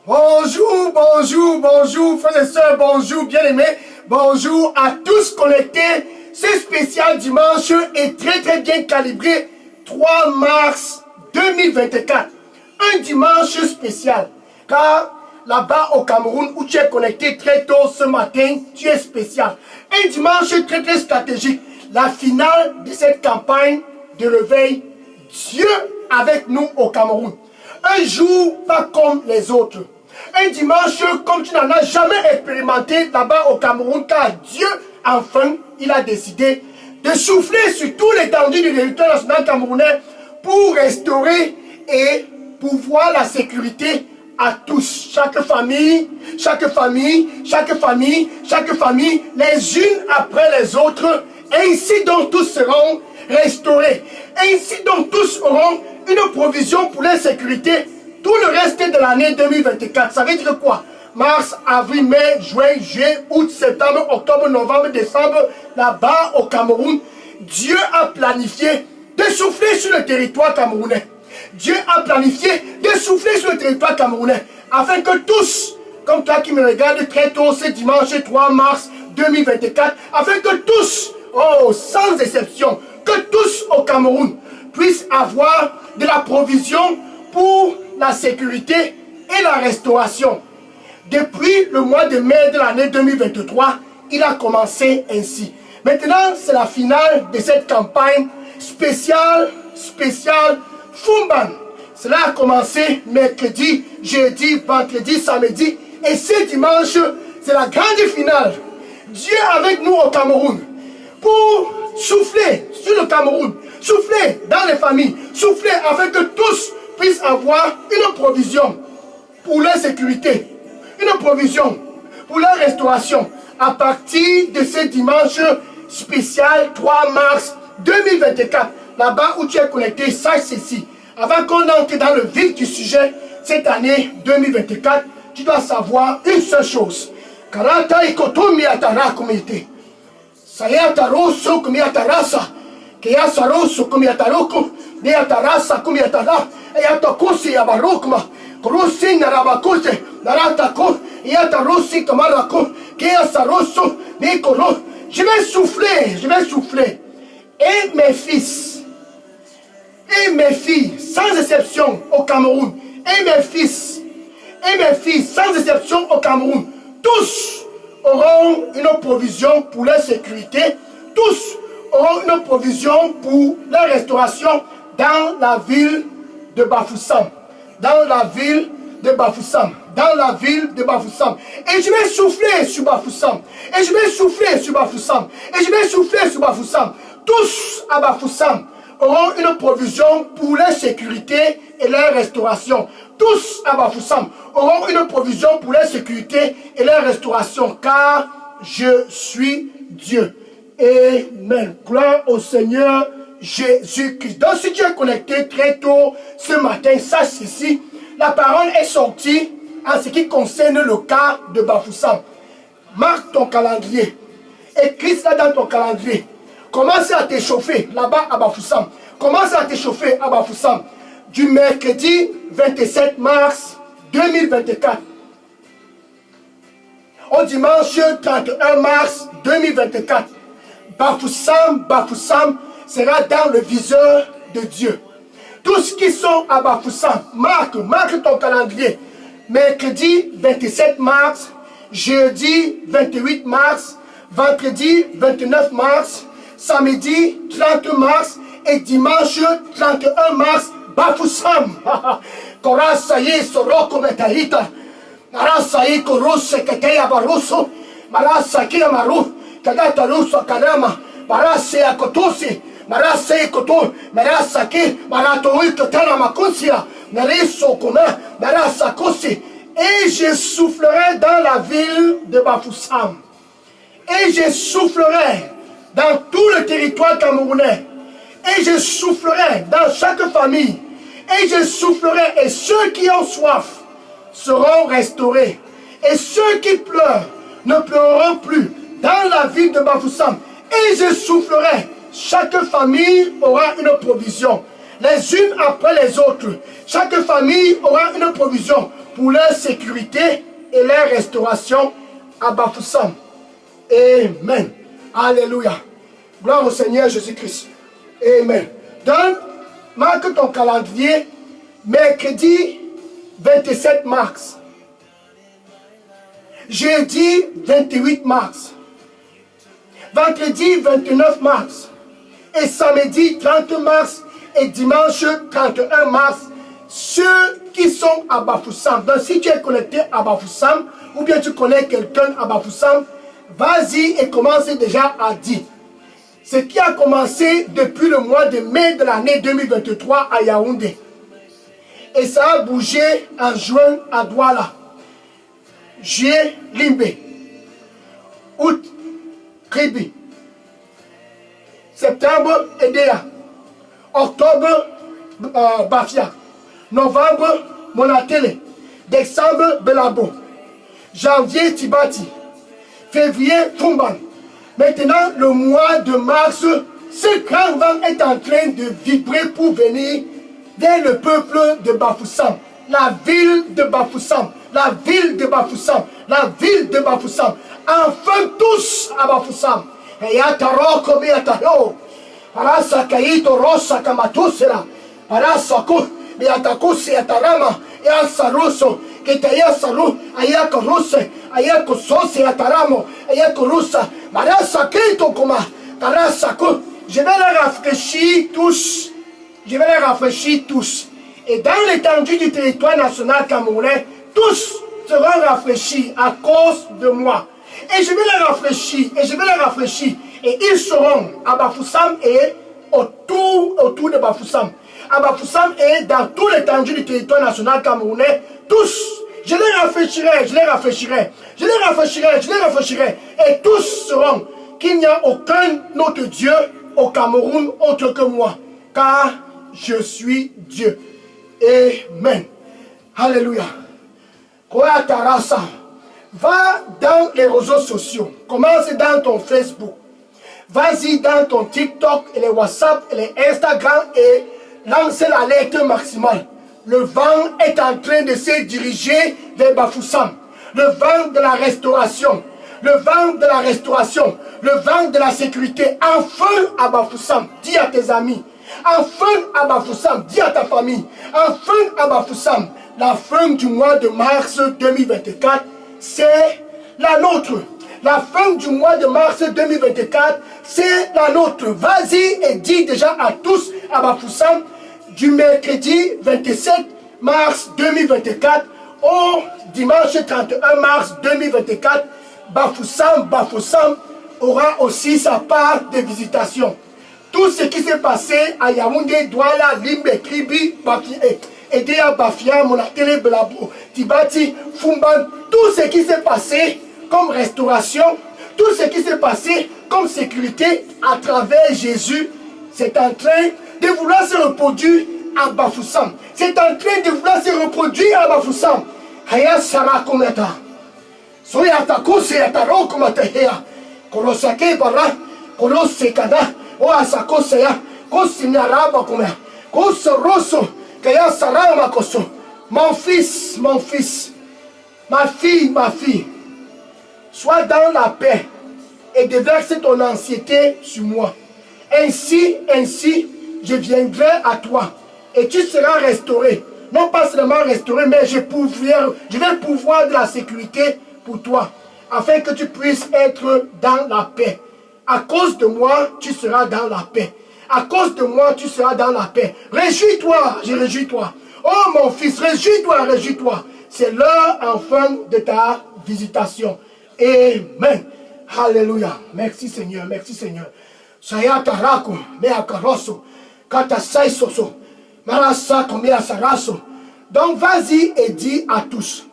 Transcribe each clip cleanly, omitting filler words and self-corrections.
Bonjour, bonjour, bonjour, frères et sœurs, bonjour, bien-aimés, bonjour à tous connectés. Ce spécial dimanche est très bien calibré. 3 mars 2024. Un dimanche spécial. Car là-bas au Cameroun, où tu es connecté très tôt ce matin, tu es spécial. Un dimanche très stratégique. La finale de cette campagne de réveil. Dieu avec nous au Cameroun. Un jour pas comme les autres. Un dimanche comme tu n'en as jamais expérimenté là-bas au Cameroun, car Dieu, enfin, il a décidé de souffler sur tout l'étendue du territoire national camerounais pour restaurer et pouvoir la sécurité à tous. Chaque famille, les unes après les autres. Ainsi donc tous seront restaurés. Ainsi donc tous auront une provision pour la sécurité tout le reste de l'année 2024. Ça veut dire quoi? Mars, avril, mai, juin, juillet, août, septembre, octobre, novembre, décembre, là-bas au Cameroun, Dieu a planifié de souffler sur le territoire camerounais. Dieu a planifié de souffler sur le territoire camerounais afin que tous, comme toi qui me regardes très tôt ce dimanche 3 mars 2024, afin que tous, sans exception, que tous au Cameroun puissent avoir de la provision pour la sécurité et la restauration. Depuis le mois de mai de l'année 2023, il a commencé ainsi. Maintenant, c'est la finale de cette campagne spéciale Fumban. Cela a commencé mercredi, jeudi, vendredi, samedi. Et ce dimanche, c'est la grande finale. Dieu avec nous au Cameroun pour souffler sur le Cameroun, souffler dans les familles, souffler afin que tous puissent avoir une provision pour leur sécurité, une provision pour leur restauration à partir de ce dimanche spécial 3 mars 2024. Là-bas où tu es connecté, sache ceci. Avant qu'on entre dans le vif du sujet, cette année 2024, tu dois savoir une seule chose. Karata ikotomi atara komite. Sayata rosso komi atarasa. Keasa rosso komi ataroko. Ne atarasa komi atara. Eyatakosi abarokma. Korosi narabakose. Naratako. Eyatarosi kamarako. Keasa rosso. Ne koro. Je vais souffler. Et mes fils. Et mes filles, sans exception au Cameroun, et mes fils, sans exception au Cameroun, tous auront une provision pour leur sécurité, tous auront une provision pour leur restauration dans la ville de Bafoussam. Et je vais souffler sur Bafoussam. Tous à Bafoussam auront une provision pour leur sécurité et leur restauration. Tous à Bafoussam auront une provision pour leur sécurité et leur restauration, car je suis Dieu. Amen. Gloire au Seigneur Jésus-Christ. Donc si tu es connecté très tôt ce matin, sache ceci, la parole est sortie en ce qui concerne le cas de Bafoussam. Marque ton calendrier. Écris ça dans ton calendrier. Commence à t'échauffer là-bas à Bafoussam. Du mercredi 27 mars 2024 au dimanche 31 mars 2024. Bafoussam sera dans le viseur de Dieu. Tous qui sont à Bafoussam, marque ton calendrier. Mercredi 27 mars, jeudi 28 mars, vendredi 29 mars, samedi 30 mars et dimanche 31 mars, Bafoussam. Korasaye soroko metaita. Narasaye korose keteya baruso. Marasaki amaru. Kagata ruso kanama. Marase akotosi. Marase koto. Marasaki. Maratoi kotana makunsia. Nariso koma. Marasakosi. Et je soufflerai dans la ville de Bafoussam. Et je soufflerai dans tout le territoire camerounais. Et je soufflerai dans chaque famille. Et je soufflerai, et ceux qui ont soif seront restaurés. Et ceux qui pleurent ne pleureront plus dans la ville de Bafoussam. Et je soufflerai, chaque famille aura une provision. Les unes après les autres. Chaque famille aura une provision pour leur sécurité et leur restauration à Bafoussam. Amen. Alléluia. Gloire au Seigneur Jésus-Christ. Amen. Donc, marque ton calendrier, mercredi 27 mars. Jeudi 28 mars. Vendredi 29 mars. Et samedi 30 mars et dimanche 31 mars. Ceux qui sont à Bafoussam. Donc, si tu es connecté à Bafoussam, ou bien tu connais quelqu'un à Bafoussam, vas-y et commence déjà à dire. Ce qui a commencé depuis le mois de mai de l'année 2023 à Yaoundé. Et ça a bougé en juin à Douala. Juillet, Limbé. Août, Kribi. Septembre, Edea. Octobre, Bafia. Novembre, Monatele. Décembre, Belabo. Janvier, Tibati. Février, Fumban. Maintenant, le mois de mars, ce grand vent est en train de vibrer pour venir vers le peuple de Bafoussam. La ville de Bafoussam. La ville de Bafoussam. La ville de Bafoussam. Enfin tous à Bafoussam. Et yataro comme yataro. Arasa kaito rosa kamatusera. Arasa ko yatakusi yatarama. Yasaruso. Ketaya saru. Ayako ruse. Ayako sosi yataramo. Ayako rusa. Marasa kaito kuma. Tarasa ko. Je vais les rafraîchir tous. Je vais les rafraîchir tous. Et dans l'étendue du territoire national camerounais, tous seront rafraîchis à cause de moi. Et je vais les rafraîchir, et je vais les rafraîchir. Et ils seront à Bafoussam et autour de Bafoussam. À Bafoussam et dans tout l'étendue du territoire national camerounais, tous. Je les rafraîchirai, je les rafraîchirai, je les rafraîchirai, je les rafraîchirai. Et tous seront qu'il n'y a aucun autre Dieu au Cameroun autre que moi. Car je suis Dieu. Amen. Alléluia. Koya Tarasa. Va dans les réseaux sociaux. Commence dans ton Facebook. Vas-y dans ton TikTok et les WhatsApp et les Instagram et lance l'alerte maximale. Le vent est en train de se diriger vers Bafoussam. Le vent de la restauration. Le vent de la restauration. Le vent de la sécurité. Enfin à Bafoussam. Dis à tes amis. Enfin à Bafoussam. Dis à ta famille. Enfin à Bafoussam. La fin du mois de mars 2024, c'est la nôtre. La fin du mois de mars 2024, c'est la nôtre. Vas-y et dis déjà à tous à Bafoussam du mercredi 27 mars 2024 au dimanche 31 mars 2024, Bafoussam aura aussi sa part de visitation. Tout ce qui s'est passé à Yaoundé, Douala, Limbe, Kribi, Edea, Bafia, Monatele, Belabo, Tibati, Fumban, tout ce qui s'est passé comme restauration, tout ce qui s'est passé comme sécurité à travers Jésus, c'est en train de vouloir se reproduire à Bafoussam. C'est en train de vouloir se reproduire à Bafoussam. Haya Sara Kometa. Soyata Koseyata Rokomata Hea. Kolosake Bara, Kolosekada, Oasako Seya, Kosinyaraba Komea, Kosoroso, Kaya Sarama Koso. Mon fils, ma fille, sois dans la paix et déverse ton anxiété sur moi. Ainsi, je viendrai à toi et tu seras restauré. Non pas seulement restauré, mais je vais pouvoir de la sécurité pour toi, afin que tu puisses être dans la paix. À cause de moi, tu seras dans la paix. À cause de moi, tu seras dans la paix. Réjouis-toi, je réjouis-toi. Oh mon fils, réjouis-toi. C'est l'heure enfin de ta visitation. Amen. Alléluia. Merci Seigneur, merci Seigneur. Sayata rako, mea karoso, kata saisoso, marasa komea saraso. Donc vas-y et dis à tous,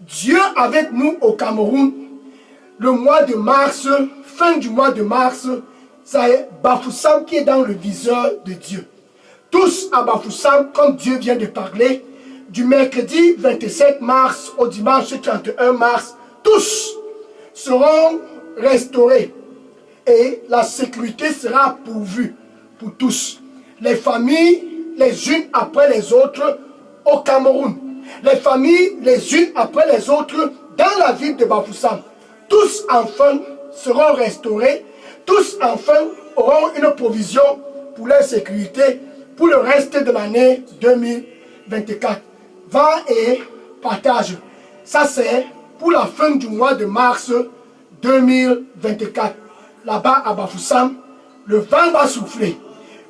Dieu avec nous au Cameroun, le mois de mars, fin du mois de mars, c'est Bafoussam qui est dans le viseur de Dieu. Tous à Bafoussam, comme Dieu vient de parler, du mercredi 27 mars au dimanche 31 mars, tous seront restaurés et la sécurité sera pourvue pour tous. Les familles, les unes après les autres, au Cameroun. les familles les unes après les autres dans la ville de Bafoussam. Tous enfin seront restaurés, tous enfin auront une provision pour leur sécurité pour le reste de l'année 2024. Va et partage. Ça c'est pour la fin du mois de mars 2024. Là-bas à Bafoussam, le vent va souffler.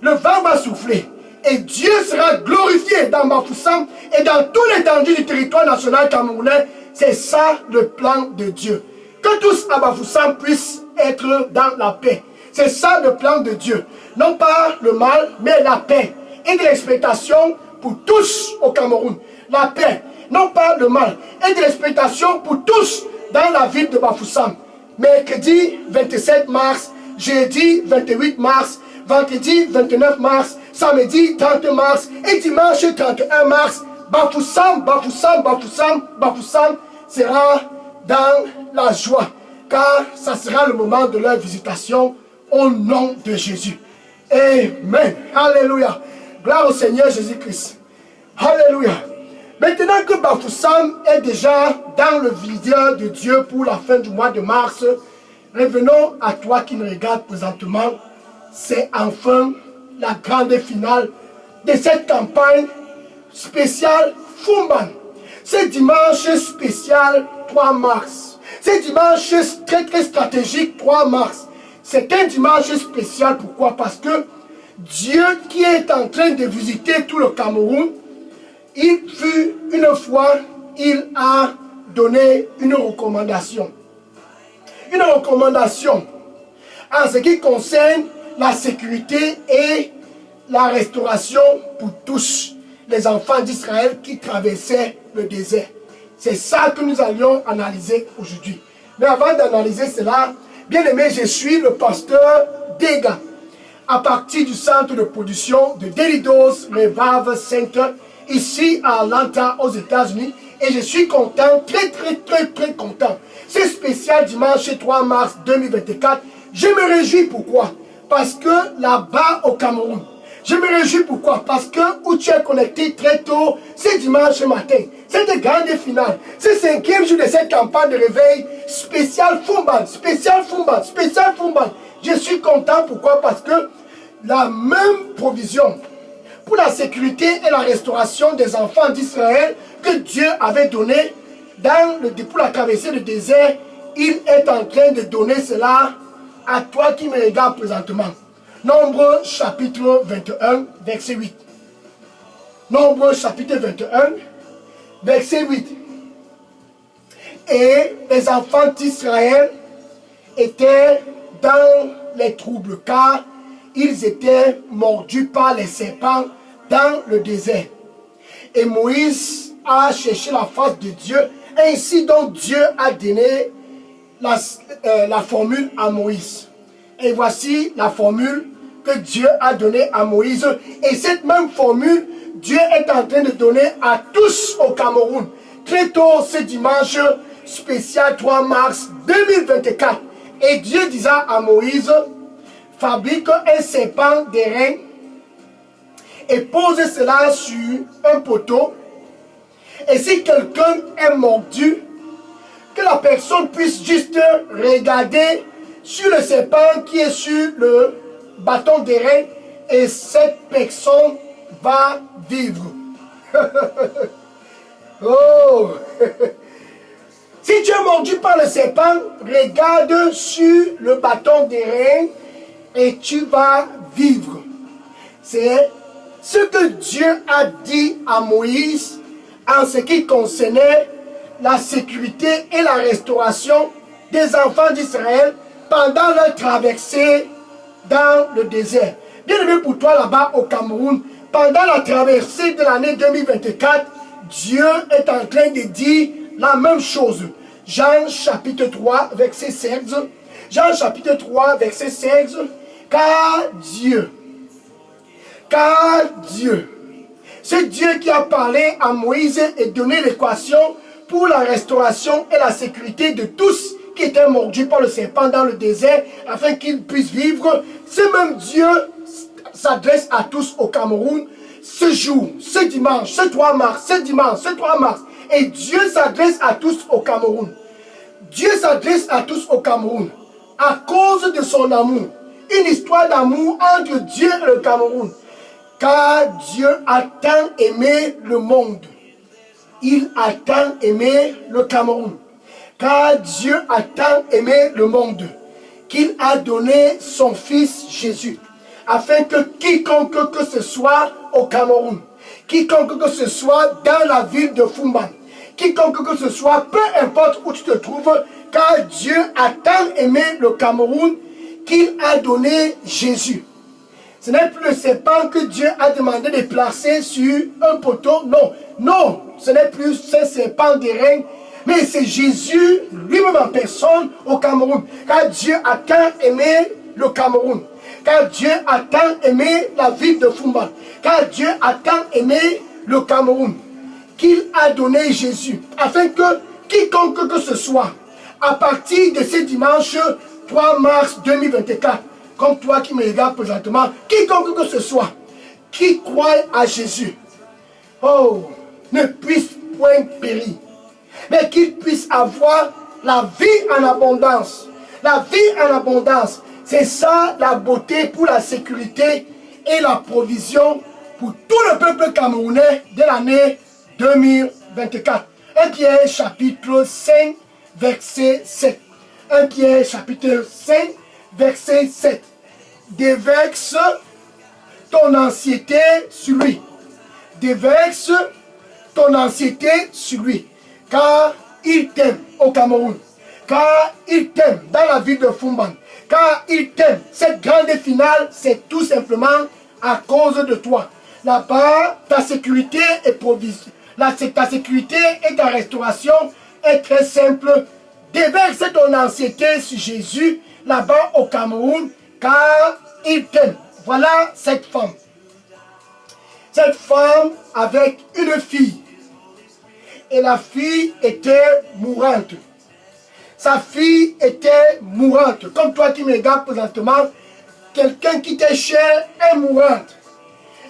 Le vent va souffler. Et Dieu sera glorifié dans Bafoussam et dans tous les l'étendue du territoire national camerounais. C'est ça le plan de Dieu. Que tous à Bafoussam puissent être dans la paix. C'est ça le plan de Dieu. Non pas le mal, mais la paix. Et de l'expectation pour tous au Cameroun. La paix, non pas le mal. Et de l'expectation pour tous dans la ville de Bafoussam. Mercredi 27 mars, jeudi 28 mars, vendredi 29 mars, samedi 30 mars et dimanche 31 mars, Bafoussam, Bafoussam, Bafoussam, Bafoussam sera dans la joie, car ça sera le moment de leur visitation au nom de Jésus. Amen. Alléluia. Gloire au Seigneur Jésus-Christ. Alléluia. Maintenant que Bafoussam est déjà dans le viseur de Dieu pour la fin du mois de mars, revenons à toi qui me regardes présentement. C'est enfin la grande finale de cette campagne spéciale Fumban. C'est dimanche spécial 3 mars. C'est dimanche très stratégique 3 mars. C'est un dimanche spécial. Pourquoi? Parce que Dieu qui est en train de visiter tout le Cameroun, il fut une fois, il a donné une recommandation. Une recommandation en ce qui concerne la sécurité et la restauration pour tous les enfants d'Israël qui traversaient le désert. C'est ça que nous allions analyser aujourd'hui. Mais avant d'analyser cela, bien aimé, je suis le pasteur Dega, à partir du centre de production de Daily Dose Revival Center, ici à Atlanta, aux États-Unis. Et je suis content, très content. C'est spécial dimanche 3 mars 2024. Je me réjouis, pourquoi? Parce que là-bas au Cameroun, je me réjouis pourquoi? Parce que où tu es connecté très tôt, c'est dimanche matin. C'est une grande finale. C'est le 5e jour de cette campagne de réveil spécial Fumban, spécial Fumban, spécial Fumban. Je suis content, pourquoi? Parce que la même provision pour la sécurité et la restauration des enfants d'Israël que Dieu avait donné pour la traversée du désert, il est en train de donner cela à toi qui me regarde présentement. Nombre chapitre 21, verset 8. Nombre chapitre 21, verset 8. Et les enfants d'Israël étaient dans les troubles, car ils étaient mordus par les serpents dans le désert. Et Moïse a cherché la face de Dieu. Ainsi donc Dieu a donné la formule à Moïse. Et voici la formule que Dieu a donnée à Moïse. Et cette même formule, Dieu est en train de donner à tous au Cameroun. Très tôt ce dimanche spécial 3 mars 2024. Et Dieu disait à Moïse, fabrique un serpent d'airain et pose cela sur un poteau. Et si quelqu'un est mordu, que la personne puisse juste regarder sur le serpent qui est sur le bâton d'airain et cette personne va vivre. Oh! Si tu es mordu par le serpent, regarde sur le bâton d'airain et tu vas vivre. C'est ce que Dieu a dit à Moïse en ce qui concernait la sécurité et la restauration des enfants d'Israël pendant leur traversée dans le désert. Bien aimé pour toi là-bas au Cameroun, pendant la traversée de l'année 2024, Dieu est en train de dire la même chose. Jean chapitre 3, verset 16. Jean chapitre 3, verset 16. Car Dieu, c'est Dieu qui a parlé à Moïse et donné l'équation pour la restauration et la sécurité de tous qui étaient mordus par le serpent dans le désert afin qu'ils puissent vivre. Ce même Dieu s'adresse à tous au Cameroun. ce jour, ce dimanche, ce 3 mars, ce dimanche, ce 3 mars, et Dieu s'adresse à tous au Cameroun. Dieu s'adresse à tous au Cameroun à cause de son amour. Une histoire d'amour entre Dieu et le Cameroun. Car Dieu a tant aimé le monde. Il a tant aimé le Cameroun. Car Dieu a tant aimé le monde qu'il a donné son Fils Jésus, afin que quiconque que ce soit au Cameroun, quiconque que ce soit dans la ville de Fumban, quiconque que ce soit, peu importe où tu te trouves, car Dieu a tant aimé le Cameroun qu'il a donné Jésus. Ce n'est plus le serpent que Dieu a demandé de placer sur un poteau. Non, non, ce n'est plus ce serpent des reins, mais c'est Jésus lui-même en personne au Cameroun. Car Dieu a tant aimé le Cameroun. Car Dieu a tant aimé la ville de Fumban. Car Dieu a tant aimé le Cameroun qu'il a donné Jésus. Afin que quiconque que ce soit, à partir de ce dimanche 3 mars 2024, comme toi qui me regardes présentement, quiconque que ce soit, qui croit à Jésus, oh, ne puisse point périr, mais qu'il puisse avoir la vie en abondance. La vie en abondance, c'est ça la beauté pour la sécurité et la provision pour tout le peuple camerounais de l'année 2024. 1 Pierre chapitre 5, verset 7. 1 Pierre chapitre 5, verset 7. Déverse ton anxiété sur lui. Déverse ton anxiété sur lui. Car il t'aime au Cameroun. Car il t'aime dans la ville de Fumban. Car il t'aime. Cette grande finale, c'est tout simplement à cause de toi. Là-bas, ta sécurité et provision. Ta sécurité et ta restauration est très simple. Déverse ton anxiété sur Jésus là-bas au Cameroun, car il t'aime. Voilà cette femme. Cette femme avec une fille. Et la fille était mourante. Sa fille était mourante. Comme toi qui me regardes présentement, quelqu'un qui t'est cher est mourante.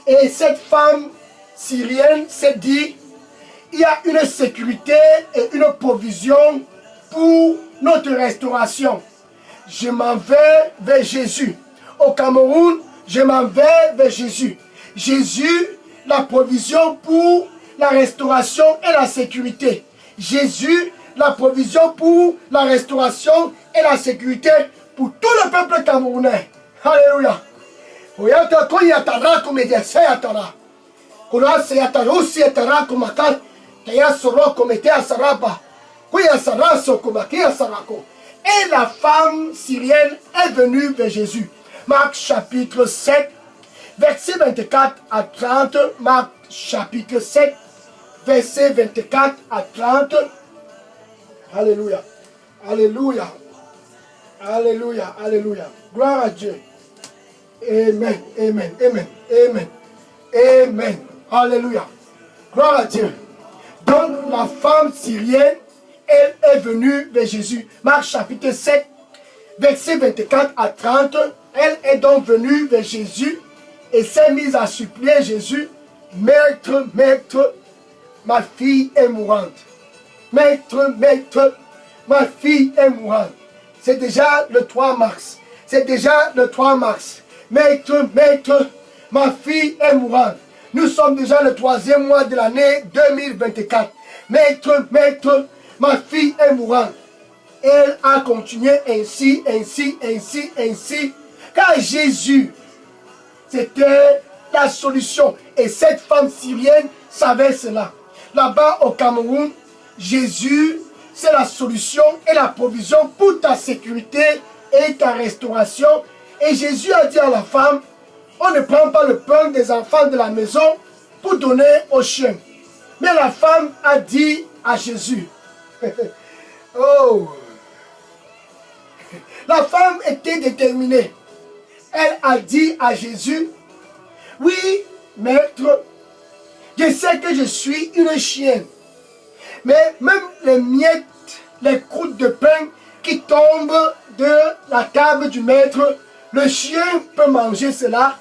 Et cette femme syrienne s'est dit, il y a une sécurité et une provision pour notre restauration. Je m'en vais vers Jésus. Au Cameroun, je m'en vais vers Jésus. Jésus, la provision pour la restauration et la sécurité. Jésus, la provision pour la restauration et la sécurité pour tout le peuple camerounais. Alléluia. Et la femme syrienne est venue vers Jésus. Marc chapitre 7, verset 24 à 30. Marc chapitre 7, verset 24 à 30. Alléluia. Alléluia. Alléluia. Alléluia. Gloire à Dieu. Amen. Amen. Amen. Amen. Amen. Alléluia. Gloire à Dieu. Donc la femme syrienne, elle est venue vers Jésus. Marc chapitre 7, verset 24 à 30. Elle est donc venue vers Jésus et s'est mise à supplier Jésus. Maître, maître, ma fille est mourante. Maître, maître, ma fille est mourante. C'est déjà le 3 mars. C'est déjà le 3 mars. Maître, maître, ma fille est mourante. Nous sommes déjà le 3e mois de l'année 2024. Maître, maître, ma fille est mourante. Elle a continué ainsi, ainsi, ainsi, ainsi. Car Jésus, c'était la solution. Et cette femme syrienne savait cela. Là-bas au Cameroun, Jésus, c'est la solution et la provision pour ta sécurité et ta restauration. Et Jésus a dit à la femme, on ne prend pas le pain des enfants de la maison pour donner aux chiens. Mais la femme a dit à Jésus, oh, la femme était déterminée. Elle a dit à Jésus, oui, maître, je sais que je suis une chienne. Mais même les miettes, les croûtes de pain qui tombent de la table du maître, le chien peut manger cela.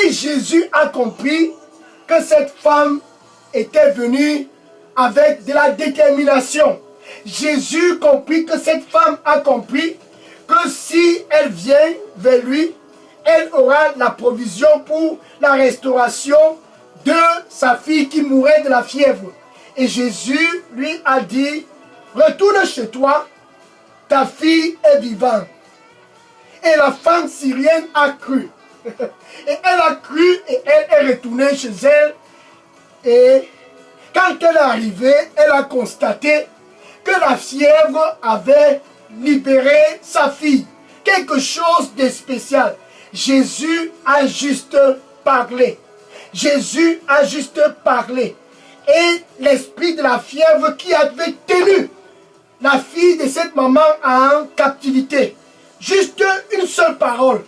Et Jésus a compris que cette femme était venue avec de la détermination. Jésus comprit que cette femme a compris que si elle vient vers lui, elle aura la provision pour la restauration de sa fille qui mourait de la fièvre. Et Jésus lui a dit, retourne chez toi, ta fille est vivante. Et la femme syrienne a cru. Et elle a cru et elle est retournée chez elle. Et quand elle est arrivée, elle a constaté que la fièvre avait libéré sa fille. Quelque chose de spécial. Jésus a juste parlé. Jésus a juste parlé. Et l'esprit de la fièvre qui avait tenu la fille de cette maman en captivité. Juste une seule parole.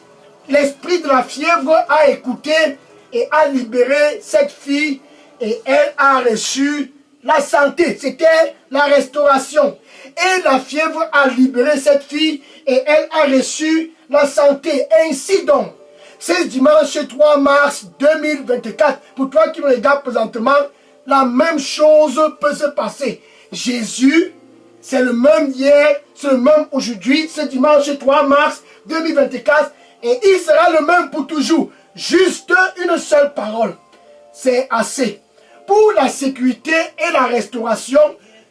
L'esprit de la fièvre a écouté et a libéré cette fille et elle a reçu la santé. C'était la restauration. Et la fièvre a libéré cette fille et elle a reçu la santé. Ainsi donc, c'est dimanche 3 mars 2024. Pour toi qui me regardes présentement, la même chose peut se passer. Jésus, c'est le même hier, c'est le même aujourd'hui, c'est dimanche 3 mars 2024 et il sera le même pour toujours. Juste une seule parole, c'est assez. Pour la sécurité et la restauration,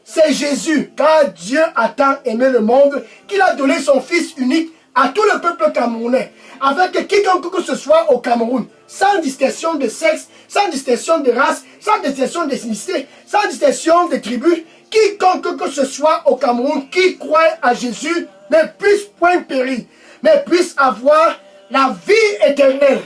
c'est Jésus, car Dieu a tant aimé le monde qu'il a donné son Fils unique à tout le peuple camerounais, avec quiconque que ce soit au Cameroun, sans distinction de sexe, sans distinction de race, sans distinction d'ethnicité, sans distinction de tribus, quiconque que ce soit au Cameroun qui croit à Jésus ne puisse point périr, mais puisse avoir la vie éternelle.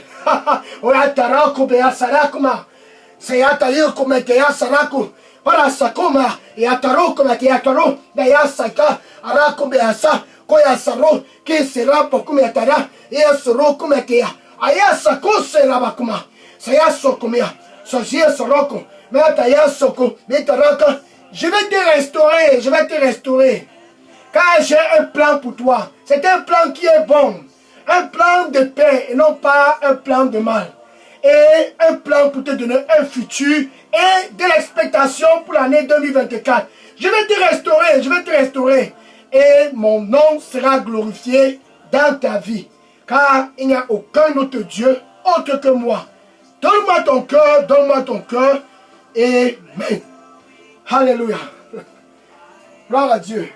Para sakoma ya taro como te ataro da ya saka ara como asa koya saro que será por como atara e soro como te aya sako será bakuma saya sokomia sosia soroko meta ya soko metaraka je vais te restaurer, je vais te restaurer car j'ai un plan pour toi. C'est un plan qui est bon, un plan de paix et non pas un plan de mal. Et un plan pour te donner un futur et de l'expectation pour l'année 2024. Je vais te restaurer, je vais te restaurer. Et mon nom sera glorifié dans ta vie. Car il n'y a aucun autre Dieu autre que moi. Donne-moi ton cœur, donne-moi ton cœur. Amen. Alléluia. Gloire à Dieu.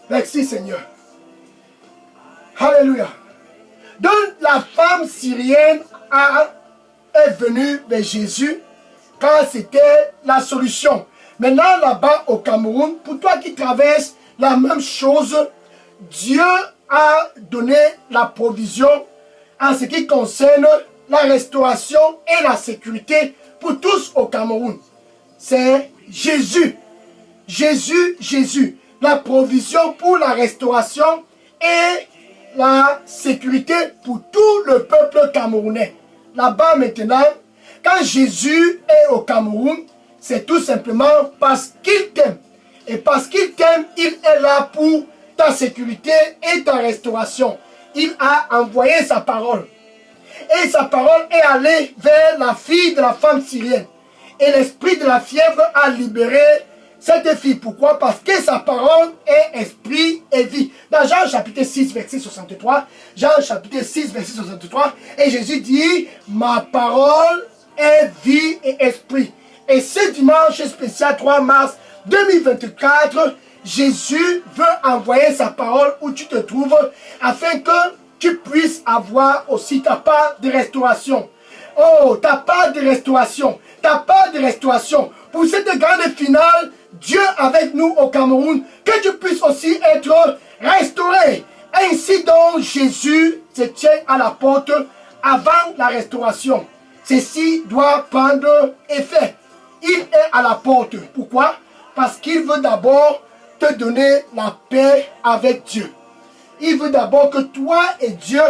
Merci Seigneur. Alléluia. Donc la femme syrienne est venue vers Jésus car c'était la solution. Maintenant là-bas au Cameroun, pour toi qui traverses la même chose, Dieu a donné la provision en ce qui concerne la restauration et la sécurité pour tous au Cameroun. C'est Jésus. Jésus, Jésus. La provision pour la restauration et la sécurité pour tout le peuple camerounais. Là-bas maintenant, quand Jésus est au Cameroun, c'est tout simplement parce qu'il t'aime. Et parce qu'il t'aime, il est là pour ta sécurité et ta restauration. Il a envoyé sa parole. Et sa parole est allée vers la fille de la femme syrienne. Et l'esprit de la fièvre a libéré cette fille. Pourquoi? Parce que sa parole est esprit et vie. Dans Jean chapitre 6, verset 63, Jean chapitre 6, verset 63, et Jésus dit, ma parole est vie et esprit. Et ce dimanche spécial 3 mars 2024, Jésus veut envoyer sa parole où tu te trouves, afin que tu puisses avoir aussi ta part de restauration. Oh, ta part de restauration, ta part de restauration. Pour cette grande finale, Dieu avec nous au Cameroun, que tu puisses aussi être restauré. Ainsi donc, Jésus se tient à la porte avant la restauration. Ceci doit prendre effet. Il est à la porte. Pourquoi? Parce qu'il veut d'abord te donner la paix avec Dieu. Il veut d'abord que toi et Dieu,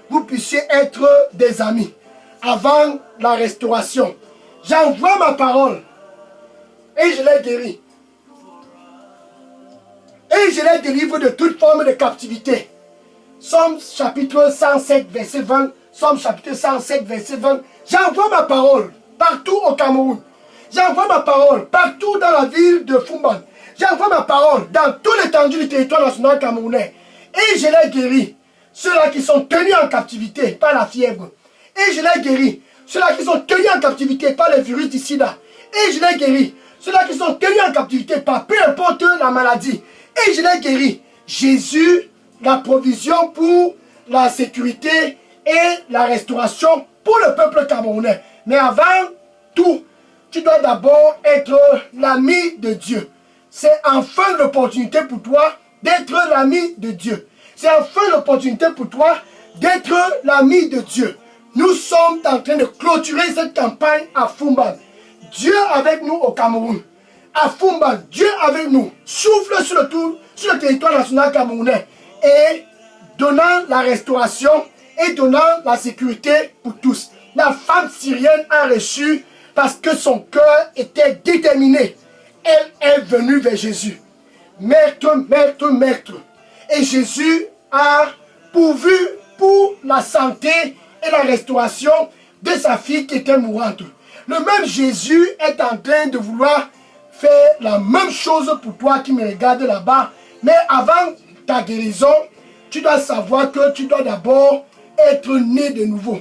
vous puissiez être des amis avant la restauration. J'envoie ma parole et je les guéris. Et je les délivre de toute forme de captivité. Somme chapitre 107, verset 20. Somme chapitre 107, verset 20. J'envoie ma parole partout au Cameroun. J'envoie ma parole partout dans la ville de Fumban. J'envoie ma parole dans tout l'étendue du territoire national camerounais. Et je les guéris. Ceux-là qui sont tenus en captivité par la fièvre. Et je les guéris. Ceux-là qui sont tenus en captivité par le virus du sida. Et je les guéris. Ceux-là qui sont tenus en captivité par peu importe la maladie. Et je les guéris. Jésus, la provision pour la sécurité et la restauration pour le peuple camerounais. Mais avant tout, tu dois d'abord être l'ami de Dieu. C'est enfin l'opportunité pour toi d'être l'ami de Dieu. C'est enfin l'opportunité pour toi d'être l'ami de Dieu. Nous sommes en train de clôturer cette campagne à Fumban. Dieu avec nous au Cameroun. À Fumban, Dieu avec nous. Souffle sur le territoire national camerounais. Et donnant la restauration et donnant la sécurité pour tous. La femme syrienne a reçu parce que son cœur était déterminé. Elle est venue vers Jésus. Maître, maître, maître. Et Jésus a pourvu pour la santé et la restauration de sa fille qui était mourante. Le même Jésus est en train de vouloir faire la même chose pour toi qui me regarde là-bas. Mais avant ta guérison, tu dois savoir que tu dois d'abord être né de nouveau.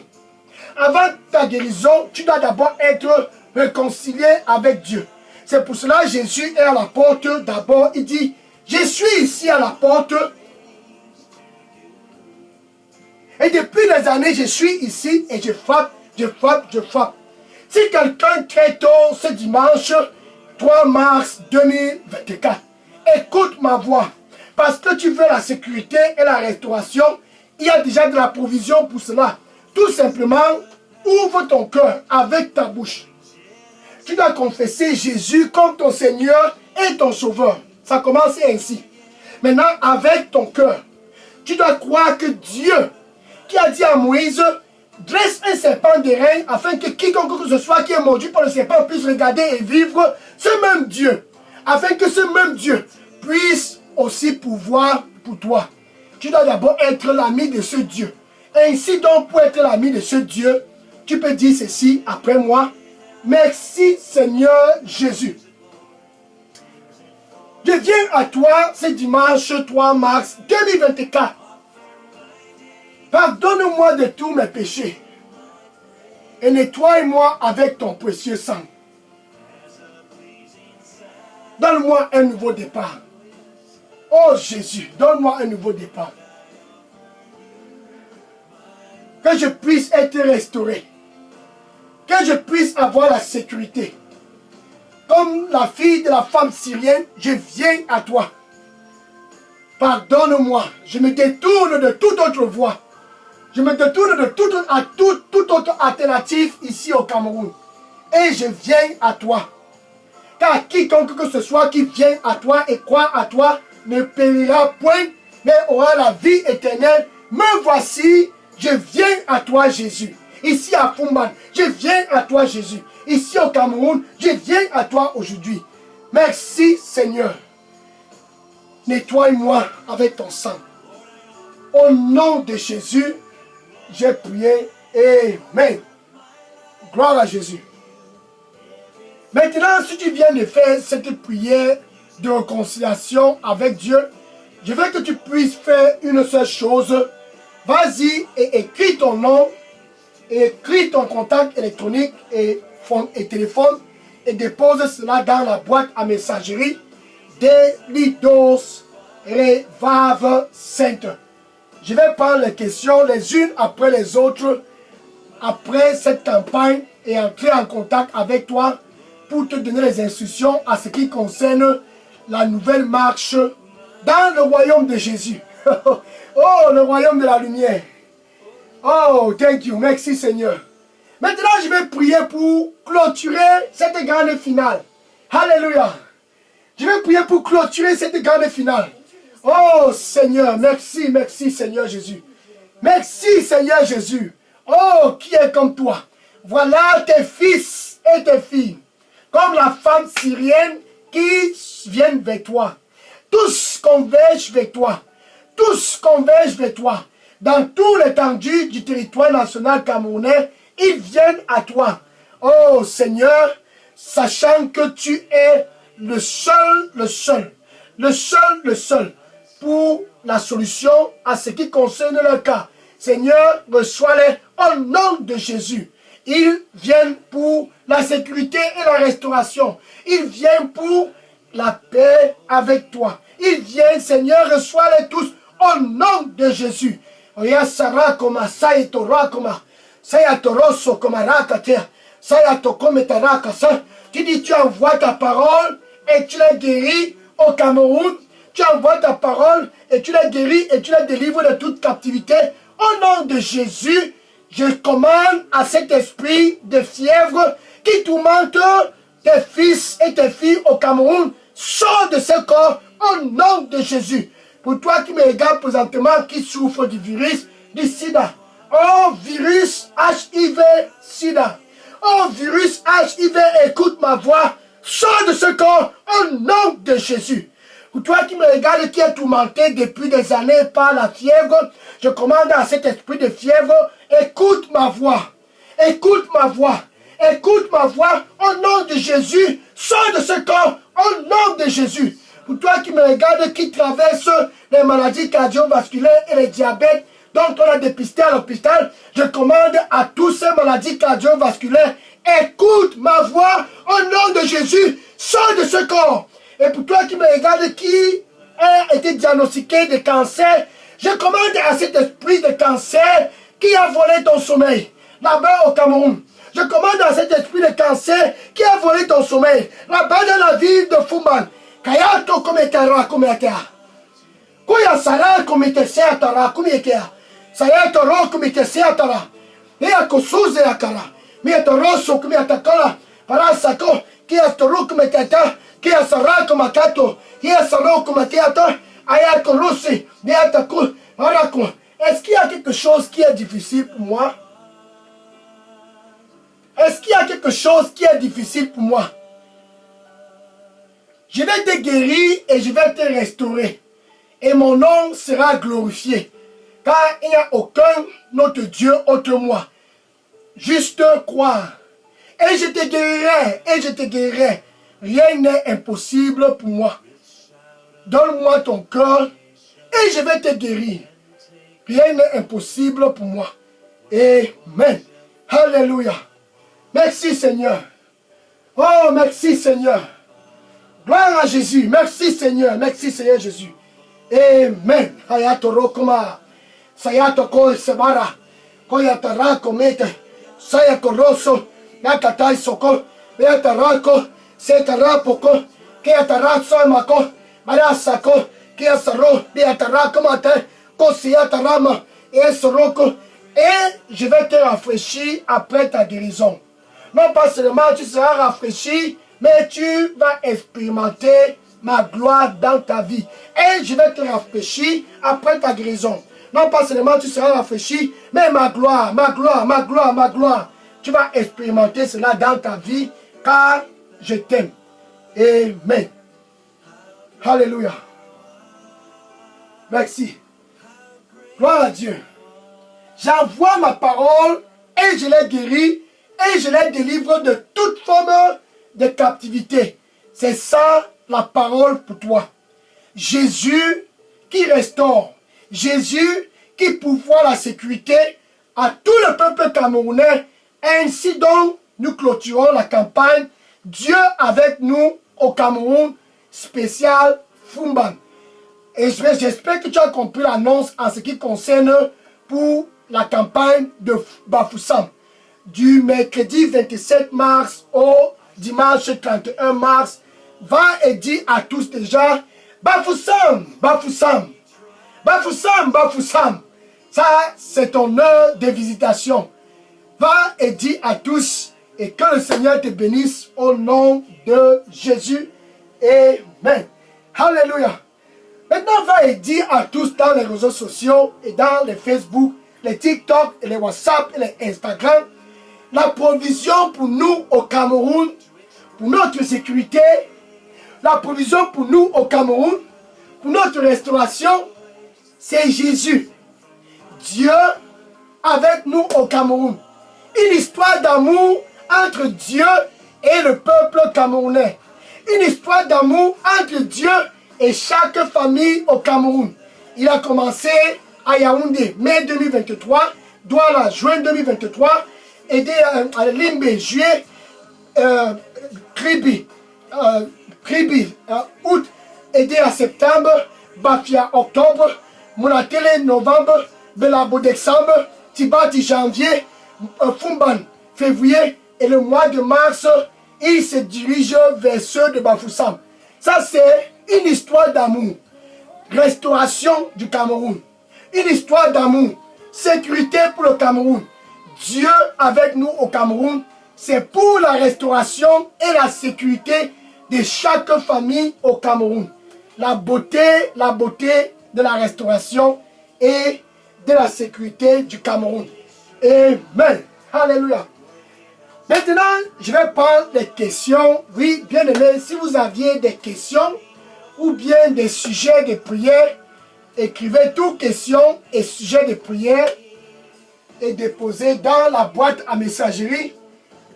Avant ta guérison, tu dois d'abord être réconcilié avec Dieu. C'est pour cela que Jésus est à la porte d'abord. Il dit, je suis ici à la porte. Et depuis des années, je suis ici et je frappe, je frappe, je frappe. Si quelqu'un très tôt ce dimanche 3 mars 2024, écoute ma voix. Parce que tu veux la sécurité et la restauration, il y a déjà de la provision pour cela. Tout simplement, ouvre ton cœur avec ta bouche. Tu dois confesser Jésus comme ton Seigneur et ton Sauveur. Ça commence ainsi. Maintenant, avec ton cœur, tu dois croire que Dieu, qui a dit à Moïse, dresse un serpent d'airain afin que quiconque que ce soit qui est mordu par le serpent puisse regarder et vivre, ce même Dieu, afin que ce même Dieu puisse aussi pouvoir pour toi. Tu dois d'abord être l'ami de ce Dieu. Ainsi donc, pour être l'ami de ce Dieu, tu peux dire ceci après moi. Merci Seigneur Jésus. Je viens à toi ce dimanche 3 mars 2024. Pardonne-moi de tous mes péchés et nettoie-moi avec ton précieux sang. Donne-moi un nouveau départ. Oh Jésus, donne-moi un nouveau départ. Que je puisse être restauré. Que je puisse avoir la sécurité. Comme la fille de la femme syrienne, je viens à toi. Pardonne-moi. Je me détourne de toute autre voie. Je me détourne de toute autre alternative ici au Cameroun. Et je viens à toi. Car quiconque que ce soit qui vient à toi et croit à toi ne périra point, mais aura la vie éternelle. Me voici, je viens à toi Jésus. Ici à Fumban, je viens à toi Jésus. Ici au Cameroun, je viens à toi aujourd'hui. Merci Seigneur. Nettoie-moi avec ton sang. Au nom de Jésus, j'ai prié. Amen. Gloire à Jésus. Maintenant, si tu viens de faire cette prière de réconciliation avec Dieu, je veux que tu puisses faire une seule chose. Vas-y et écris ton nom, et écris ton contact électronique et téléphone et dépose cela dans la boîte à messagerie des Lidos Revav Center. Je vais prendre les questions les unes après les autres après cette campagne et entrer en contact avec toi pour te donner les instructions à ce qui concerne la nouvelle marche dans le royaume de Jésus. Oh, le royaume de la lumière. Oh, thank you. Merci Seigneur. Maintenant, je vais prier pour clôturer cette grande finale. Alléluia. Je vais prier pour clôturer cette grande finale. Oh Seigneur, merci, merci Seigneur Jésus. Merci Seigneur Jésus. Oh, qui est comme toi? Voilà tes fils et tes filles. Comme la femme syrienne qui viennent vers toi. Tous convergent vers toi. Tous convergent vers toi. Dans tout l'étendue du territoire national camerounais ils viennent à toi. Oh Seigneur, sachant que tu es le seul pour la solution à ce qui concerne leur cas. Seigneur, reçois-les au nom de Jésus. Ils viennent pour la sécurité et la restauration. Ils viennent pour la paix avec toi. Ils viennent, Seigneur, reçois-les tous au nom de Jésus. Oya Sarah koma sai Torah koma saya toroso koma rakatea saya tokome tarakasa. Tu dis tu envoies ta parole et tu la guéris au Cameroun. Tu envoies ta parole et tu la guéris et tu la délivres de toute captivité. Au nom de Jésus, je commande à cet esprit de fièvre qui tourmente tes fils et tes filles au Cameroun. Sors de ce corps au nom de Jésus. Pour toi qui me regardes présentement, qui souffre du virus, du sida. Oh virus HIV-sida. Oh virus HIV, écoute ma voix. Sors de ce corps au nom de Jésus. Pour toi qui me regardes, qui est tourmenté depuis des années par la fièvre, je commande à cet esprit de fièvre, écoute ma voix. Écoute ma voix. Écoute ma voix au nom de Jésus. Sors de ce corps au nom de Jésus. Pour toi qui me regardes, qui traverse les maladies cardiovasculaires et les diabètes dont on a dépisté à l'hôpital, je commande à tous ces maladies cardiovasculaires, écoute ma voix au nom de Jésus. Sors de ce corps. Et pour toi qui me regarde, qui a été diagnostiqué de cancer, je commande à cet esprit de cancer qui a volé ton sommeil, là-bas au Cameroun. Je commande à cet esprit de cancer qui a volé ton sommeil, là-bas dans la ville de Fumban. Kayato kometara kometea. Kuya sara kometesea tara kometea. Sayato ro kometesea tara. Ea kosuze akara. Mia toroso kometakara. Parasako kia toro kometeta. Kia sara komakato. Kia saro kometeata. Ayako rusi. Neatako. Parako. Est-ce qu'il y a quelque chose qui est difficile pour moi? Est-ce qu'il y a quelque chose qui est difficile pour moi? Je vais te guérir et je vais te restaurer. Et mon nom sera glorifié. Car il n'y a aucun autre Dieu autre moi. Juste croire. Et je te guérirai. Et je te guérirai. Rien n'est impossible pour moi. Donne-moi ton cœur. Et je vais te guérir. Rien n'est impossible pour moi. Amen. Alléluia. Merci Seigneur. Oh, merci Seigneur. Gloire à Jésus. Merci Seigneur. Merci Seigneur Jésus. Amen. Hayatoro kuma. Sayatoko sebara. Koyatara komete. Sayakoroso. Yakatai soko. Yatarako. Setarapoko. Kayatara soimako. Marasako. Kayasaro. Yatarako mate. Kosiyatarama. Et soroko. Et je vais te rafraîchir après ta guérison. Non pas seulement tu seras rafraîchi, mais tu vas expérimenter ma gloire dans ta vie. Et je vais te rafraîchir après ta guérison. Non pas seulement tu seras rafraîchi, mais ma gloire, ma gloire, ma gloire, ma gloire. Tu vas expérimenter cela dans ta vie, car je t'aime. Amen. Alléluia. Merci. Gloire à Dieu. J'envoie ma parole et je les guéris et je les délivre de toute forme de captivité. C'est ça la parole pour toi. Jésus qui restaure. Jésus qui pourvoit la sécurité à tout le peuple camerounais. Ainsi donc, nous clôturons la campagne Dieu avec nous au Cameroun spécial Fumban. Et j'espère que tu as compris l'annonce en ce qui concerne pour la campagne de Bafoussam. Du mercredi 27 mars au dimanche 31 mars, va et dis à tous déjà, Bafoussam, Bafoussam, Bafoussam, Bafoussam. Ça, c'est ton heure de visitation. Va et dis à tous et que le Seigneur te bénisse au nom de Jésus. Amen. Alléluia. Maintenant, va et dis à tous dans les réseaux sociaux et dans les Facebook, les TikTok et les WhatsApp et les Instagram, la provision pour nous au Cameroun, pour notre sécurité, la provision pour nous au Cameroun, pour notre restauration, c'est Jésus. Dieu avec nous au Cameroun. Une histoire d'amour entre Dieu et le peuple camerounais. Une histoire d'amour entre Dieu et chaque famille au Cameroun. Il a commencé à Yaoundé, mai 2023, Douala, juin 2023, aidé à Limbe, juillet, Kribi, août, aidé à septembre, Bafia, octobre, Monatele, novembre, Belabo, décembre, Tibati, janvier, Fumban, février, et le mois de mars, il se dirige vers ceux de Bafoussam. Ça, c'est une histoire d'amour. Restauration du Cameroun. Une histoire d'amour. Sécurité pour le Cameroun. Dieu avec nous au Cameroun, c'est pour la restauration et la sécurité de chaque famille au Cameroun. La beauté de la restauration et de la sécurité du Cameroun. Amen. Alléluia. Maintenant, je vais prendre des questions. Oui, bien aimé, si vous aviez des questions ou bien des sujets de prière, écrivez toutes questions et sujets de prière et déposez dans la boîte à messagerie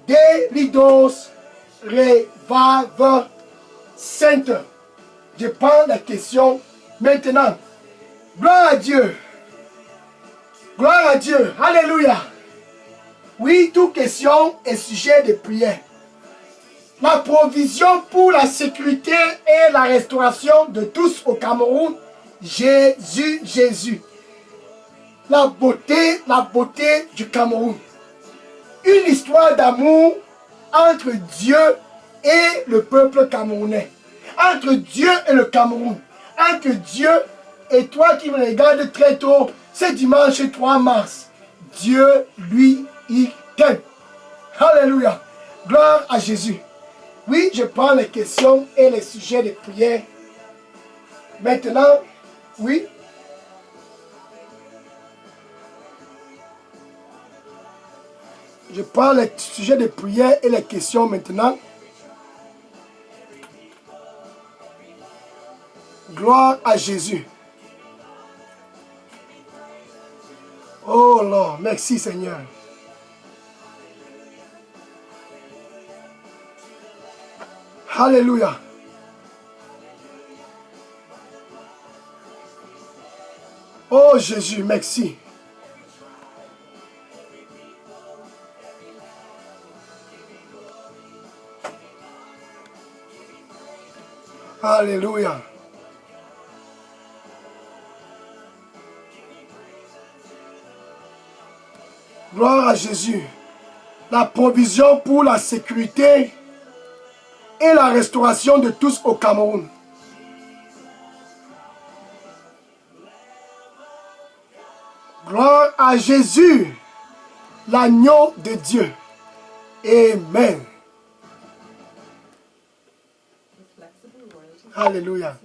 des Lidos Revival Center. Je prends la question maintenant. Gloire à Dieu. Gloire à Dieu. Alléluia. Oui, toute question et sujet de prière. La provision pour la sécurité et la restauration de tous au Cameroun. Jésus, Jésus. La beauté du Cameroun. Une histoire d'amour entre Dieu et le peuple camerounais. Entre Dieu et le Cameroun. Entre Dieu et toi qui me regardes très tôt, ce dimanche 3 mars. Dieu, lui, il t'aime. Alléluia. Gloire à Jésus. Oui, je prends les questions et les sujets de prière. Maintenant, oui. Je prends les sujets de prière et les questions maintenant. Gloire à Jésus. Oh Lord, merci Seigneur. Alléluia. Oh Jésus, merci. Alléluia. Gloire à Jésus. La provision pour la sécurité et la restauration de tous au Cameroun. Gloire à Jésus, l'agneau de Dieu. Amen. Alléluia.